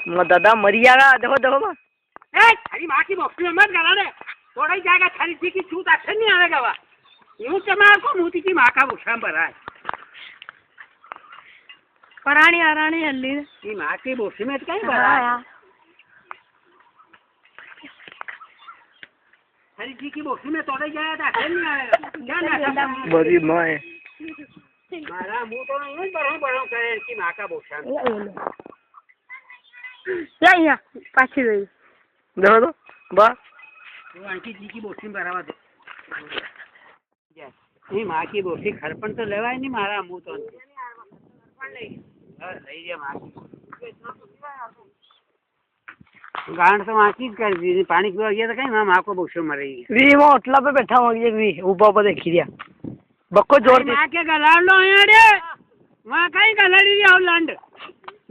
दादा मरियाला देखो देखो थारी माँ की बॉक्स में मत गला रे, थोड़ा ही जाएगा थारी जी की छूत अच्छे नहीं आएगा वा। यूं चमार को मोती की माँ का भूषण भरा है। परानी आरानी हल्ली ये माँ की बॉक्स में कहीं भरा है। थारी जी की बॉक्स में थोड़ा ही जाएगा तो अच्छे नहीं आएगा। क्या ना बड़ी माँ है मारा मुँह तो नहीं बढ़ाऊं करे इनकी माँ का भूषण। या पाछी गई देखो तो वाह वो आंटी जी की बोसी में भरावा दे। नहीं माँ की बोसी खरपन तो लेवाय नहीं मारा मुँह तो लई गया माँ की गांड तो माँ की कर दी पानी पीवा गया तो कहीं माँ को बोसो मरेगी। वी वो होटला पे बैठा हुआ ये वी ऊपर ऊपर देखी दिया बक्को जोर माँ के गलाड़ लो यहाँ रे माँ कहीं गलाड़ी दिया लंड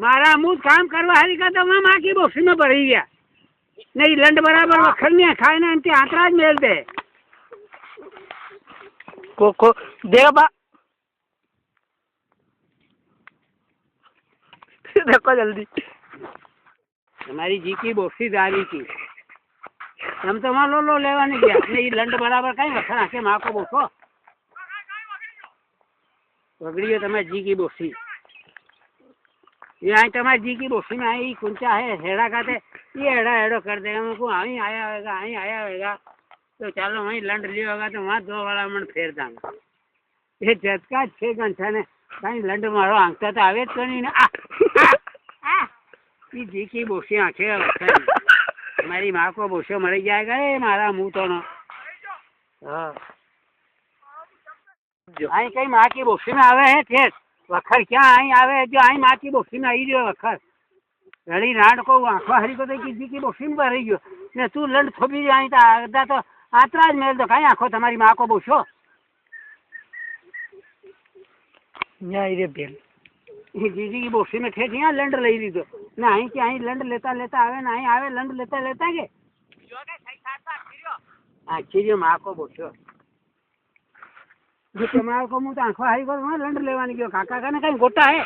मारा मुँह काम करवा हरी का तो माँ की बोसी में भरी गया नहीं लंड बराबर वखर नहीं खाए ना अंति आतराज मेल दे को देगा बा देखो जल्दी हमारी जी की बोसी दारी की हम तो वहाँ लो लेवा नहीं गया नहीं लंड बराबर कहीं वखर आके माँ को बोसो पकड़ी हो तुम्हारी जी की बोसी यहाँ तुम्हारी जी की बोसी में आई कुंचा है हेड़ा खाते ये हेड़ा कर देगा मुझको वहीं आया होगा तो चलो वहीं लंड लिया होगा तो वहाँ 2 वाला मन फेर दांगा ये झटका 6 घंटा ने कहीं लंड मारो आंखता तो आवे तो नहीं ना जी की बोसी आंखें हमारी माँ को बोसो मर जाएगा ये मारा मुँह तो ना हाँ आई कहीं माँ की बोसी में आवे है ठेस वखर क्या आई आवे जो आई माँ की बोसी में आई जो वखर घड़ी राड को आंखों हरी को तो किसी की बोसी में भरी गयो ने तू लंड थोपी आई तो आधा तो आतराज मेल तो कहीं आंखों तुम्हारी माँ को बोसो यहाँ रे बेल जीजी की बोसी में ठेस यहाँ लंड ले ली तो ना आई कि आई लंड लेता आवे ना आई आवे लंड लेता के चिड़ियो माँ को बोसो जो तुम्हारे को मुँह तो आंखों हरी को लंड लेवा नहीं गयो काका का ना कहीं गोटा है